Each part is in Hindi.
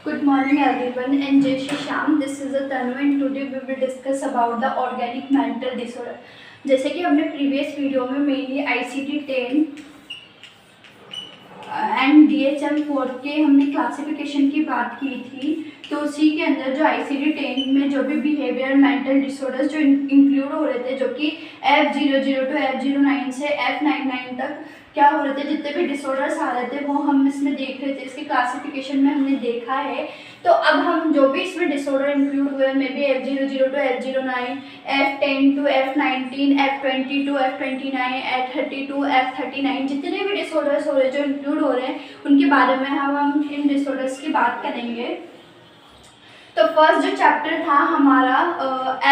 Good morning everyone and Jai Shri Shyam. This is Tanu and today we will discuss about the organic mental disorder. जैसे कि हमने प्रीवियस वीडियो में मेनली ICD-10 एंड DSM-4 के हमने क्लासिफिकेशन की बात की थी, तो उसी के अंदर जो ICD-10 में जो भी बिहेवियर मेंटल डिसऑर्डर्स जो इंक्लूड हो रहे थे, जो कि F00 to F09 से F99 तक क्या हो रहे थे, जितने भी डिसऑर्डर्स आ रहे थे वो हम इसमें देख रहे थे, इसके क्लासिफिकेशन में हमने देखा है। तो अब हम जो भी इसमें डिसऑर्डर इंक्लूड हुए may be F00 to F09, F10 to F19, F20 to F29, F30 to F39, जितने भी डिसऑर्डर्स हो रहे हैं जो इंक्लूड हो रहे हैं उनके बारे में हम इन डिसऑर्डर्स की बात करेंगे। तो फर्स्ट जो चैप्टर था हमारा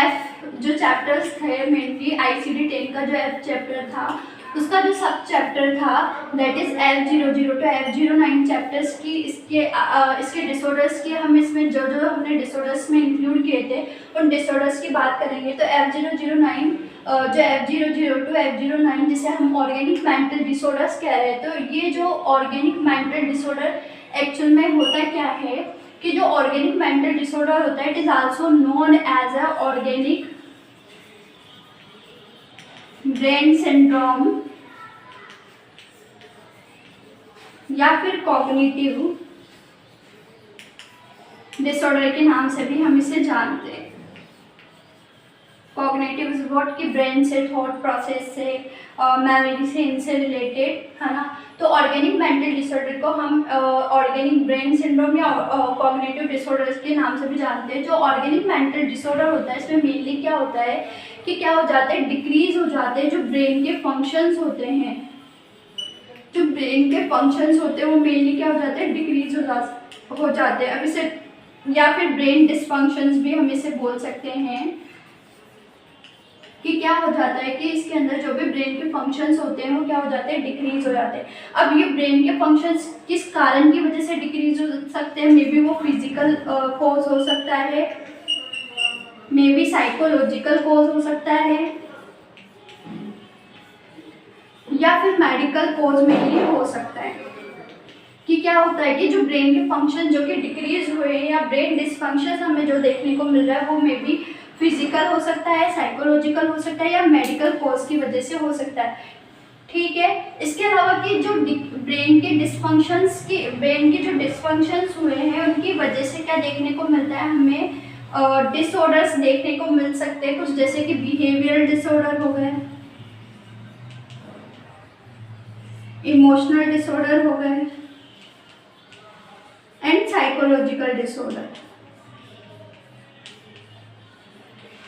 F जो चैप्टर्स थे मेनली ICD-10 का जो F चैप्टर था उसका जो सब चैप्टर था that is F00 to F09 chapters की इसके डिसऑर्डर्स की हम इसमें जो हमने डिसऑर्डर्स में इंक्लूड किए थे उन डिसऑर्डर्स की बात करेंगे। तो F009 जो F00 to F09 जिसे हम ऑर्गेनिक मेंटल डिसऑर्डर्स कह रहे हैं, तो ये जो ऑर्गेनिक मेंटल डिसऑर्डर एक्चुअल में होता क्या है कि जो ऑर्गेनिक मेंटल डिसऑर्डर होता है it is also known as a organic brain syndrome या फिर कॉग्निटिव डिसऑर्डर के नाम से भी हम इसे जानते हैं। कॉग्निटिव इज व्हाट कि ब्रेन से, थॉट प्रोसेस से, मेमोरी से, इनसे रिलेटेड है ना। तो ऑर्गेनिक मेंटल डिसऑर्डर को हम ऑर्गेनिक ब्रेन सिंड्रोम या कॉग्निटिव डिसऑर्डर्स के नाम से भी जानते हैं। जो ऑर्गेनिक मेंटल डिसऑर्डर होता है इसमें मेनली क्या होता है कि क्या हो जाता है, डिक्रीज हो जाते हैं जो ब्रेन के फंक्शंस होते हैं, जो ब्रेन के फंक्शंस होते हैं वो मेनली क्या हो जाते हैं, डिक्रीज हो जाते हैं। अब इसे या फिर ब्रेन डिसफंक्शंस भी हम इसे बोल सकते हैं कि क्या हो जाता है कि इसके अंदर जो भी ब्रेन के फंक्शंस होते हैं वो क्या हो जाते हैं, डिक्रीज हो जाते हैं। अब ये ब्रेन के फंक्शंस किस कारण की वजह से डिक्रीज हो सकते हैं, मे बी वो फिजिकल कॉज हो सकता है, मे बी साइकोलॉजिकल कॉज हो सकता है, या फिर मेडिकल कॉज में ही हो सकता है। कि क्या होता है कि जो ब्रेन के फंक्शन जो कि डिक्रीज हुए हैं या ब्रेन डिसफंक्शन हमें जो देखने को मिल रहा है वो मे बी फिजिकल हो सकता है, साइकोलॉजिकल हो सकता है या मेडिकल कॉज की वजह से हो सकता है। ठीक है, इसके अलावा कि जो ब्रेन के जो डिसफंक्शंस हुए हैं उनकी वजह से क्या देखने को मिलता है, हमें डिसऑर्डर्स देखने को मिल सकते हैं कुछ, जैसे कि बिहेवियरल डिसऑर्डर हो गए, इमोशनल डिसऑर्डर हो गए एंड साइकोलॉजिकल डिसऑर्डर।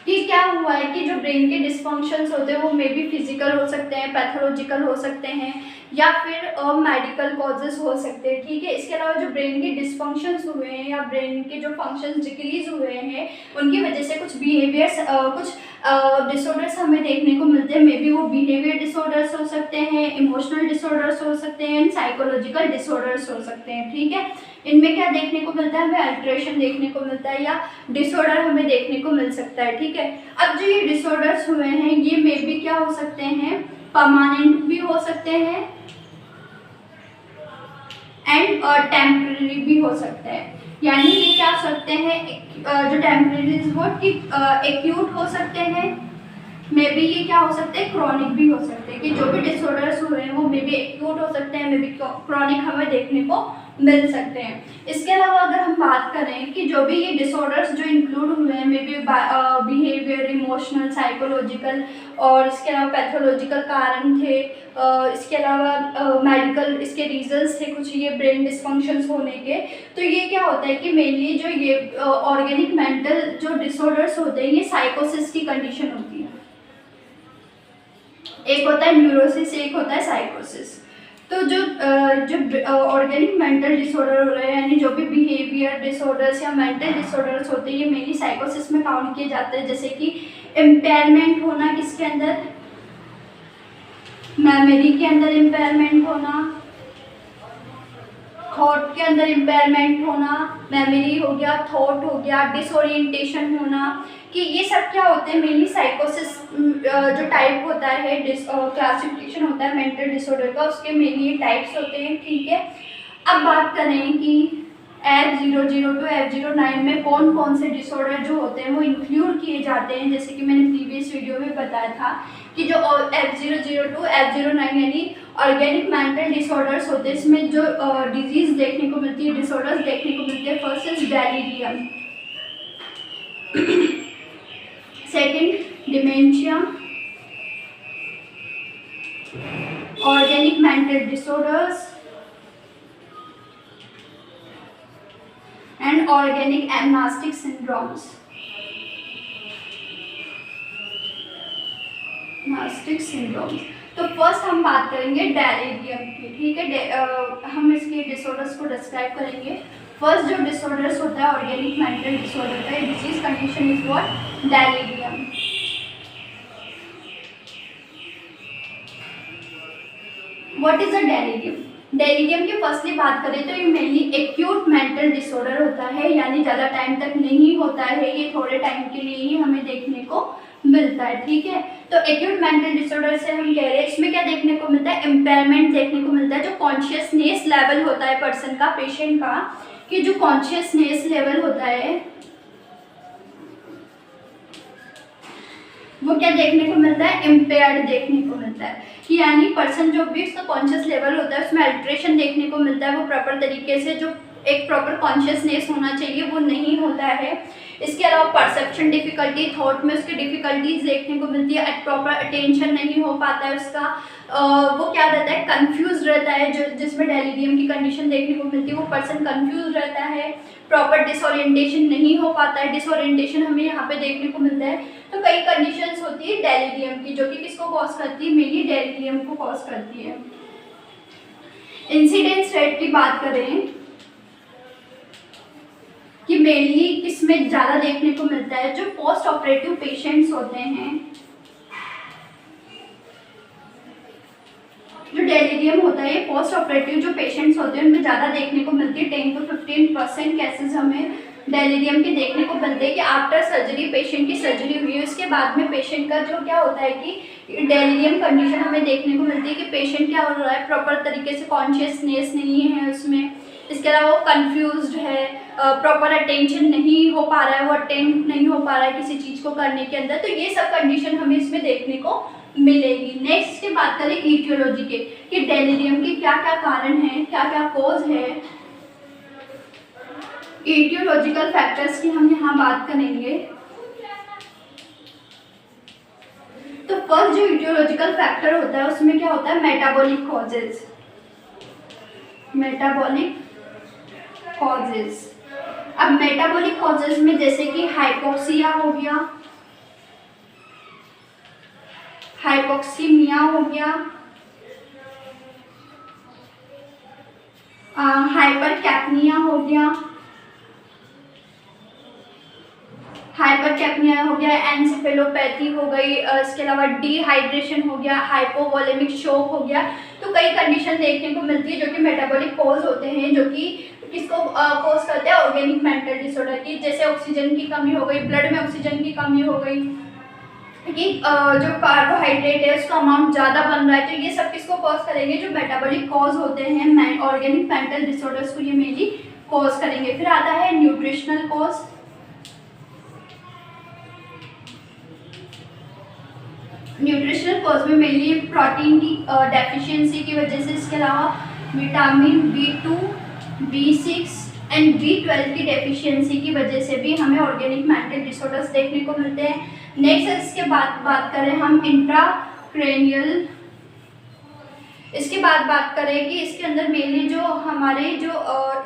कि क्या हुआ है कि जो ब्रेन के डिसफंक्शंस होते हैं वो मे बी फिजिकल हो सकते हैं, पैथोलॉजिकल हो सकते हैं या फिर मेडिकल कॉजेस हो सकते हैं। ठीक है, इसके अलावा जो ब्रेन के डिसफंक्शंस हुए हैं या ब्रेन के जो फंक्शंस डिक्रीज हुए हैं उनकी वजह से कुछ बिहेवियर्स कुछ डिसऑर्डर्स हमें देखने को मिलते हैं। मे बी वो बिहेवियर डिसऑर्डर्स हो सकते हैं, इमोशनल डिसऑर्डर्स हो सकते हैं एंड साइकोलॉजिकल डिसऑर्डर्स हो सकते हैं। ठीक है, इनमें क्या देखने को मिलता है, हमें अल्ट्रेशन देखने को मिलता है या डिसऑर्डर हमें देखने को मिल सकता है। ठीक है, अब जो ये डिसऑर्डर्स हुए हैं ये मे बी क्या हो सकते हैं, परमानेंट भी हो सकते हैं एंड टेम्पररी भी हो सकते हैं। यानी ये क्या हो सकते हैं, जो टेम्पररी वो कि एक्यूट हो सकते हैं, मे बी ये क्या हो सकते हैं, क्रॉनिक भी हो सकते हैं। कि जो भी डिसऑर्डर्स हुए हैं वो मे बी एक्यूट हो सकते हैं, मे बी क्रॉनिक हमें देखने को मिल सकते हैं। इसके अलावा अगर हम बात करें कि जो भी ये डिसऑर्डर्स जो इंक्लूड हुए हैं may bee behaviour, emotional, psychological और इसके अलावा पैथोलॉजिकल कारण थे, इसके अलावा मेडिकल इसके रीजंस थे कुछ ये ब्रेन डिसफंक्शंस होने के। तो ये क्या होता है कि मेनली जो ये ऑर्गेनिक मेंटल जो डिसऑर्डर्स होते हैं ये साइकोसिस की कंडीशन होती है। एक होता है न्यूरोसिस, एक होता है साइकोसिस। तो जो ऑर्गेनिक मेंटल डिसऑर्डर हो रहे हैं यानी जो भी बिहेवियर डिसऑर्डर्स या मेंटल डिसऑर्डर्स होते हैं ये मेनली साइकोसिस में काउंट किए जाते हैं। जैसे कि इम्पेयरमेंट होना किसके अंदर, मेमोरी के अंदर इम्पेयरमेंट होना, थॉट के अंदर इम्पेयरमेंट होना, मेमोरी हो गया, थॉट हो गया, डिसओरिएंटेशन होना। कि ये सब क्या होते हैं, मेनली साइकोसिस जो टाइप होता है क्लासिफिकेशन होता है मेंटल डिसऑर्डर का, उसके मेनली टाइप्स होते हैं। ठीक है, अब बात करें कि F00 to F09 में कौन कौन से डिसऑर्डर जो होते हैं वो इंक्लूड किए जाते हैं। जैसे कि मैंने प्रीवियस वीडियो में बताया था कि जो F00 to F09 यानी ऑर्गेनिक मेंटल डिसऑर्डर्स होते हैं, इसमें जो डिजीज देखने को मिलती है, डिसऑर्डर्स देखने को मिलते हैं। First is delirium, second dementia, organic mental disorders and organic amnestic syndromes. तो फर्स्ट हम बात करेंगे डेलीरियम की, ठीक है। हम इसके डिसऑर्डर्स को डिस्क्राइब करेंगे। फर्स्ट जो डिसऑर्डर्स होता है ऑर्गेनिक मेंटल डिसऑर्डर का disease condition is what, delirium. What is a delirium? Delirium की फर्स्टली बात करें तो ये मेनली एक्यूट मेंटल डिसऑर्डर होता है, यानी ज़्यादा टाइम तक नहीं होता है, ये थोड़े टाइम के लिए ही हमें देखने को मिलता है, ठीक है। तो एक्यूट मेंटल डिसऑर्डर से हम कह रहे हैं इसमें क्या देखने को मिलता है, इम्पेयरमेंट देखने को मिलता है। जो कॉन्शियसनेस लेवल होता है पर्सन का, पेशेंट का, कि जो कॉन्शियसनेस लेवल होता है वो क्या देखने को मिलता है, इम्पेयर्ड देखने को मिलता है। कि यानी पर्सन जो भी उसका कॉन्शियस लेवल होता है उसमें अल्ट्रेशन देखने को मिलता है, वो प्रॉपर तरीके से जो एक प्रॉपर कॉन्शियसनेस होना चाहिए वो नहीं होता है। इसके अलावा परसेप्शन डिफिकल्टी, थॉट में उसकी डिफिकल्टीज देखने को मिलती है, प्रॉपर अटेंशन नहीं हो पाता है उसका, वो क्या रहता है, कंफ्यूज रहता है। जो जिसमें डेलीरियम की कंडीशन देखने को मिलती है वो पर्सन कंफ्यूज रहता है, प्रॉपर डिसओरिएंटेशन नहीं हो पाता है। डिसओरिएंटेशन हमें यहाँ पे देखने को मिलता है। तो कई कंडीशंस होती है डेलीरियम की जो कि किसको कॉज करती है, मेनली डेलीरियम को कॉज करती है। इंसिडेंस रेट की बात करें कि मेनली किसमें ज़्यादा देखने को मिलता है, जो पोस्ट ऑपरेटिव पेशेंट्स होते हैं, जो डेलीरियम होता है ये पोस्ट ऑपरेटिव जो पेशेंट्स होते हैं उनमें ज़्यादा देखने को मिलती है। 10 to 15% केसेस हमें डेलीरियम के देखने को मिलते हैं कि आफ्टर सर्जरी, पेशेंट की सर्जरी हुई है उसके बाद में पेशेंट का जो क्या होता है कि डेलीरियम कंडीशन हमें देखने को मिलती है कि पेशेंट क्या हो रहा है, प्रॉपर तरीके से कॉन्शियसनेस नहीं है उसमें। इसके अलावा वो कन्फ्यूज्ड है, प्रॉपर अटेंशन नहीं हो पा रहा है, वो अटेंड नहीं हो पा रहा है किसी चीज़ को करने के अंदर। तो ये सब कंडीशन हमें इसमें देखने को मिलेगी। नेक्स्ट की बात करें ईटियोलॉजी के, कि डेलीरियम के क्या क्या कारण हैं, क्या क्या कॉज है। ईटियोलॉजिकल फैक्टर्स की हम यहाँ बात करेंगे। तो फर्स्ट जो ईटियोलॉजिकल फैक्टर होता है उसमें क्या होता है, मेटाबॉलिक कॉजेज। मेटाबॉलिक कॉजेज, अब मेटाबॉलिक कॉजेज में जैसे कि हाइपोक्सिया हो गया, हाइपोक्सीमिया हो गया, हाइपरकैप्निया हो गया, हाइपरकैप्निया हो गया, एनसेफेलोपैथी हो गई, इसके अलावा डिहाइड्रेशन हो गया, हाइपोवोलेमिक शॉक हो गया। तो कई कंडीशन देखने को मिलती है जो कि मेटाबॉलिक कॉज होते हैं, जो कि किसको कॉज करते हैं, ऑर्गेनिक मेंटल डिसऑर्डर की। जैसे ऑक्सीजन की कमी हो गई, ब्लड में ऑक्सीजन की कमी हो गई, कि जो कार्बोहाइड्रेट है उसका अमाउंट ज़्यादा बन रहा है। तो ये सब किसको कॉज करेंगे, जो मेटाबॉलिक कॉज होते हैं ऑर्गेनिक मेंटल डिसऑर्डर्स को ये मेनली कॉज करेंगे। फिर आता है न्यूट्रिशनल कॉज। न्यूट्रिशनल कॉज में मेनली प्रोटीन की डेफिशिएंसी की वजह से, इसके अलावा vitamin B2, B6 and B12 की डेफिशिएंसी की वजह से भी हमें ऑर्गेनिक मेंटल डिसऑर्डर्स देखने को मिलते हैं। नेक्स्ट इसके बाद बात करें हम इंट्राक्रैनियल, इसके बाद बात करें कि इसके अंदर मेनली जो हमारे जो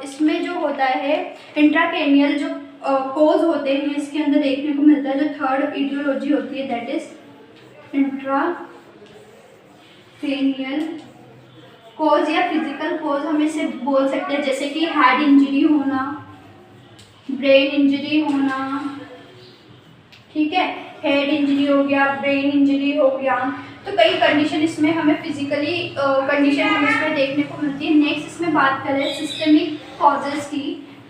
इसमें जो होता है इंट्राक्रैनियल जो कोज होते हैं इसके अंदर देखने को मिलता है। जो थर्ड ईटियोलॉजी होती है दैट इज इंट्राक्रैनियल कोज या फिजिकल कोज हम इसे बोल सकते हैं, जैसे कि हेड इंजरी होना, ब्रेन इंजरी होना, ठीक है, हेड इंजरी हो गया, ब्रेन इंजरी हो गया। तो कई कंडीशन इसमें हमें फिजिकली कंडीशन हमें इसमें देखने को मिलती है। नेक्स्ट इसमें बात करें सिस्टमिक कॉजेज की,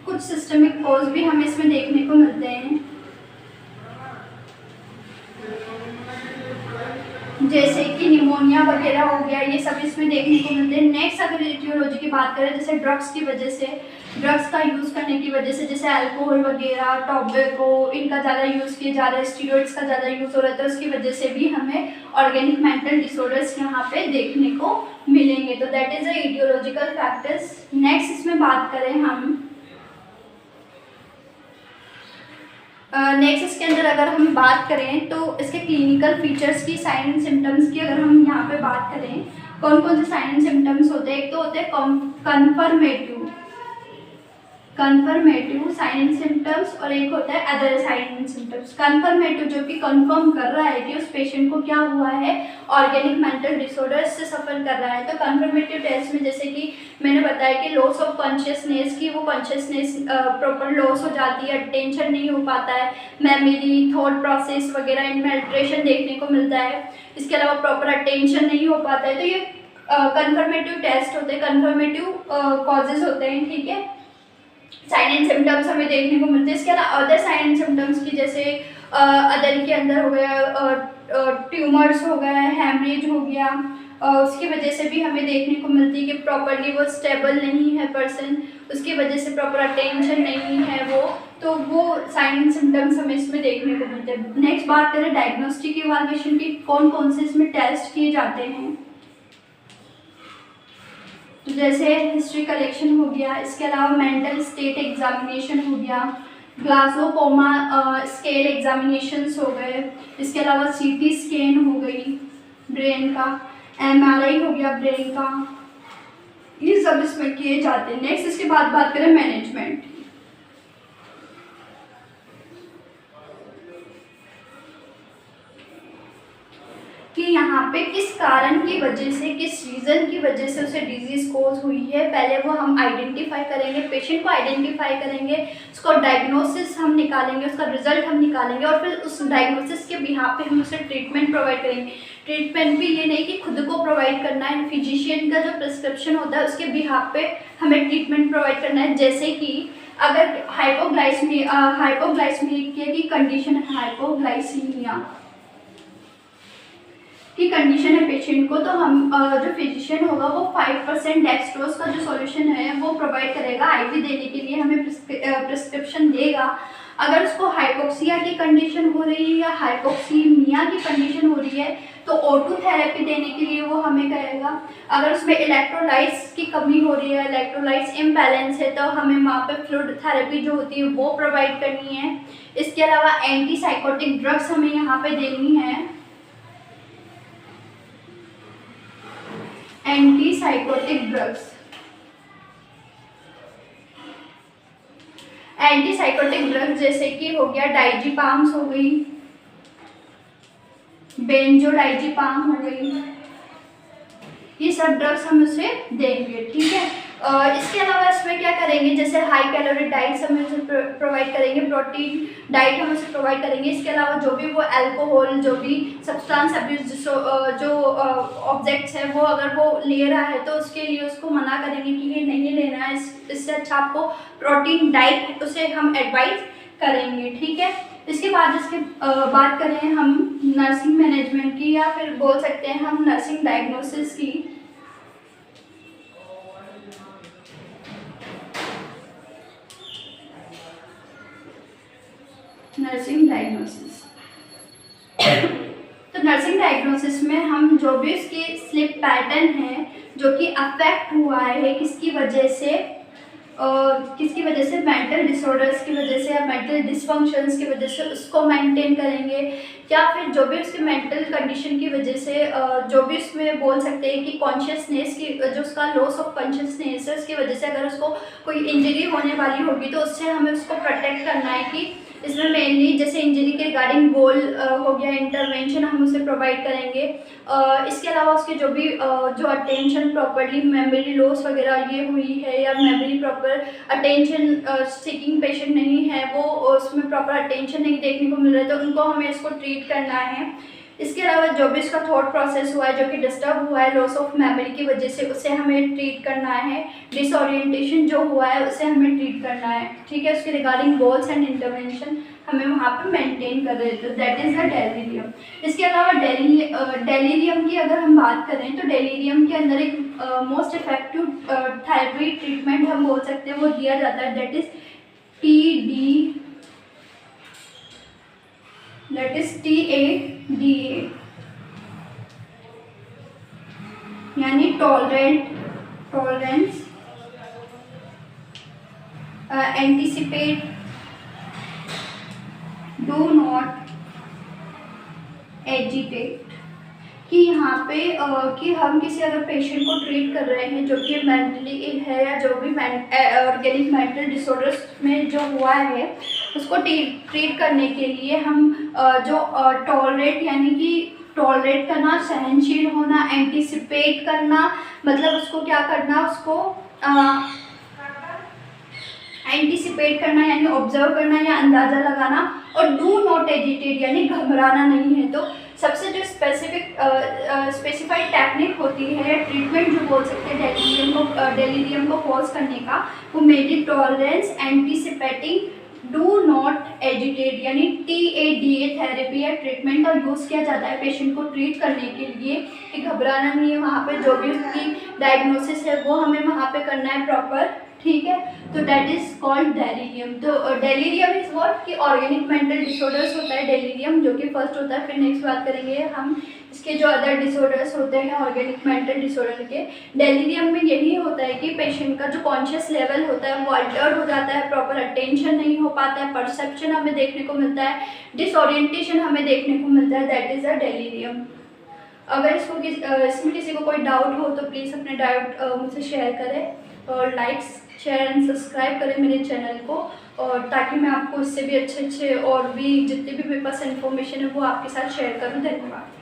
कुछ सिस्टमिक कॉज भी हमें इसमें देखने को मिलते हैं, जैसे कि निमोनिया वगैरह हो गया, ये सब इसमें देखने को मिलते हैं। नेक्स्ट अगर ईटियोलॉजी की बात करें, जैसे ड्रग्स की वजह से, ड्रग्स का यूज़ करने की वजह से, जैसे अल्कोहल वगैरह, टॉबैको, इनका ज़्यादा यूज़ किया जा रहा है, स्टीरॉइड्स का ज़्यादा यूज़ हो रहा है, तो उसकी वजह से भी हमें ऑर्गेनिक मेंटल डिसऑर्डर्स यहाँ पे देखने को मिलेंगे। तो that is the aetiological factors. Next इसमें बात करें हम, नेक्स्ट इसके अंदर अगर हम बात करें तो इसके क्लिनिकल फीचर्स की, साइन एंड सिम्टम्स की अगर हम यहाँ पे बात करें, कौन कौन से साइन एंड सिम्टम्स होते हैं। एक तो होते हैं कन्फर्मेटिव साइन एंड सिम्टम्स, और एक होता है other sign and symptoms. Confirmative जो कि कंफर्म कर रहा है कि उस पेशेंट को क्या हुआ है, ऑर्गेनिक मेंटल डिसऑर्डर्स से सफ़र कर रहा है। तो कन्फर्मेटिव टेस्ट में जैसे कि मैंने बताया कि लॉस ऑफ कॉन्शियसनेस की, वो कॉन्शियसनेस प्रॉपर लॉस हो जाती है, अटेंशन नहीं हो पाता है, मेमोरी, थॉट प्रोसेस वगैरह इनमें अल्ट्रेशन देखने को मिलता है। इसके अलावा प्रॉपर अटेंशन नहीं हो पाता है। तो ये कन्फर्मेटिव टेस्ट होते हैं, कन्फर्मेटिव कॉजेज होते हैं, ठीक है। साइन एंड सिम्टम्स हमें देखने को मिलते हैं। इसके अलावा अदर साइन एंड सिम्टम्स की, जैसे अदर के अंदर हो गया ट्यूमर्स हो गया, हेमरेज हो गया, उसकी वजह से भी हमें देखने को मिलती है कि प्रॉपरली वो स्टेबल नहीं है पर्सन, उसकी वजह से प्रॉपर अटेंशन नहीं है वो, तो वो साइन एंड सिम्टम्स हमें इसमें देखने को मिलते हैं। नेक्स्ट बात करें डायग्नोस्टिक इवैल्यूएशन की, कौन कौन से इसमें टेस्ट किए जाते हैं। तो जैसे हिस्ट्री कलेक्शन हो गया, इसके अलावा मेंटल स्टेट एग्जामिनेशन हो गया, ग्लासगो कोमा स्केल एग्जामिनेशंस हो गए, इसके अलावा सीटी स्कैन हो गई ब्रेन का, एमआरआई हो गया ब्रेन का, ये सब इसमें किए जाते हैं। नेक्स्ट इसके बाद बात करें मैनेजमेंट, कि यहाँ पे किस कारण की वजह से, किस रीज़न की वजह से उसे डिजीज़ कोज हुई है, पहले वो हम आइडेंटिफाई करेंगे, पेशेंट को आइडेंटिफाई करेंगे, उसको डायग्नोसिस हम निकालेंगे, उसका रिजल्ट हम निकालेंगे, और फिर उस डायग्नोसिस के बिहाफ पे हम उसे ट्रीटमेंट प्रोवाइड करेंगे। ट्रीटमेंट भी ये नहीं कि खुद को प्रोवाइड करना है, फिजिशियन का जो प्रिस्क्रिप्शन होता है उसके बिहाफ पे हमें ट्रीटमेंट प्रोवाइड करना है। जैसे कि अगर हाइपोग्लाइसीमिया की कंडीशन है, हाइपोग्लाइसीमिया की कंडीशन है पेशेंट को, तो हम जो फिजिशियन होगा वो 5% डेक्सट्रोज का जो सॉल्यूशन है वो प्रोवाइड करेगा, आईवी देने के लिए हमें प्रिस्क्रिप्शन देगा। अगर उसको हाइपोक्सिया की कंडीशन हो रही है या हाइपोक्सीमिया की कंडीशन हो रही है तो O2 थेरेपी देने के लिए वो हमें कहेगा। अगर उसमें इलेक्ट्रोलाइट्स की कमी हो रही है, इलेक्ट्रोलाइट्स इम्बैलेंस है, तो हमें वहाँ पे फ्लूइड थेरेपी जो होती है वो प्रोवाइड करनी है। इसके अलावा एंटीसाइकोटिक ड्रग्स हमें यहाँ पे देनी है, एंटीसाइकोटिक ड्रग्स। एंटीसाइकोटिक ड्रग्स जैसे कि हो गया डाइजीपाम्स हो गई, बेंजोडाइजीपाम हो गई, ये सब ड्रग्स हम उसे देंगे, ठीक है। इसके अलावा इसमें क्या करेंगे, जैसे हाई कैलोरी डाइट्स हम उसे प्रोवाइड करेंगे, प्रोटीन डाइट हम उसे प्रोवाइड करेंगे। इसके अलावा जो भी वो अल्कोहल, जो भी सब्सटेंस अब्यूज जो ऑब्जेक्ट्स है वो अगर वो ले रहा है तो उसके लिए उसको मना करेंगे कि ये नहीं लेना है, इससे अच्छा आपको प्रोटीन डाइट उसे हम एडवाइज करेंगे, ठीक है। इसके बाद बात करें हम नर्सिंग मैनेजमेंट की, या फिर बोल सकते हैं हम नर्सिंग डायग्नोसिस की। नर्सिंग डायग्नोसिस तो नर्सिंग डायग्नोसिस में हम जो भी उसकी स्लिप पैटर्न है जो कि अफेक्ट हुआ है किसकी वजह से मेंटल डिसऑर्डर्स की वजह से या मेंटल डिसफंक्शंस की वजह से, उसको मेंटेन करेंगे। या फिर जो भी उसकी मेंटल कंडीशन की वजह से जो भी उसमें बोल सकते हैं कि कॉन्शियसनेस की, जो उसका लॉस ऑफ कॉन्शियसनेस है उसकी वजह से अगर उसको कोई इंजरी होने वाली होगी तो उससे हमें उसको प्रोटेक्ट करना है। कि इसमें मेनली जैसे इंजरी के रिगार्डिंग गोल हो गया, इंटरवेंशन हम उसे प्रोवाइड करेंगे। इसके अलावा उसके जो भी जो अटेंशन प्रॉपरली, मेमोरी लॉस वगैरह ये हुई है या memory proper attention seeking patient नहीं है, वो उसमें प्रॉपर अटेंशन नहीं देखने को मिल रहा है, तो उनको हमें इसको ट्रीट करना है। इसके अलावा जो भी इसका थॉट प्रोसेस हुआ है जो कि डिस्टर्ब हुआ है लॉस ऑफ मेमोरी की वजह से, उसे हमें ट्रीट करना है। डिसओरिएंटेशन जो हुआ है उसे हमें ट्रीट करना है, ठीक है। उसके रिगार्डिंग गोल्स एंड इंटरवेंशन हमें वहाँ पे मेंटेन कर रहे थे, दैट इज़ द डेलीरियम। इसके अलावा डेलीरियम की अगर हम बात करें तो डेलीरियम के अंदर एक मोस्ट इफेक्टिव थायराइड ट्रीटमेंट हम बोल सकते हैं वो दिया जाता है, दैट इज़ TADA, यानी tolerance anticipate, do not agitate. कि यहाँ पे कि हम किसी अगर पेशेंट को ट्रीट कर रहे हैं जो कि मेंटली है या जो भी ऑर्गेनिक मेंटल डिसऑर्डर्स में जो हुआ है उसको ट्रीट करने के लिए हम जो टॉलरेट यानी कि टॉलरेट करना, सहनशील होना, एंटीसिपेट करना, मतलब उसको क्या करना, उसको एंटीसिपेट करना यानी ऑब्जर्व करना या अंदाज़ा लगाना, और डू नॉट एजिटेट यानी घबराना नहीं है। तो सबसे जो स्पेसिफाइड टेक्निक होती है, ट्रीटमेंट जो बोल सकते हैं डेलीरियम को कॉज करने का, वो मेडी tolerance anticipating do not agitate यानी TADA थेरेपी या ट्रीटमेंट का यूज़ किया जाता है पेशेंट को ट्रीट करने के लिए कि घबराना नहीं है। वहाँ पे जो भी उसकी डायग्नोसिस है वो हमें वहाँ पे करना है प्रॉपर, ठीक है। तो दैट इज़ कॉल्ड डेलीरियम। तो डेलीरियम इज़ व्हाट कि ऑर्गेनिक मेंटल डिसऑर्डर्स होता है डेलीरियम, जो कि फर्स्ट होता है। फिर नेक्स्ट बात करेंगे हम इसके जो अदर डिसऑर्डर्स होते हैं ऑर्गेनिक मेंटल डिसऑर्डर के। डेलीरियम में यही होता है कि पेशेंट का जो कॉन्शियस लेवल होता है वो अल्टर्ड हो जाता है, प्रॉपर अटेंशन नहीं हो पाता है, परसेप्शन हमें देखने को मिलता है, डिसओरिएंटेशन हमें देखने को मिलता है, दैट इज़ अ डेलीरियम। अगर इसमें किसी को कोई डाउट हो तो प्लीज़ अपने डाउट मुझसे शेयर करें और लाइक्स शेयर एंड सब्सक्राइब करें मेरे चैनल को, और ताकि मैं आपको इससे भी अच्छे और भी जितने भी मेरे पास इन्फॉर्मेशन है वो आपके साथ शेयर करूं। धन्यवाद।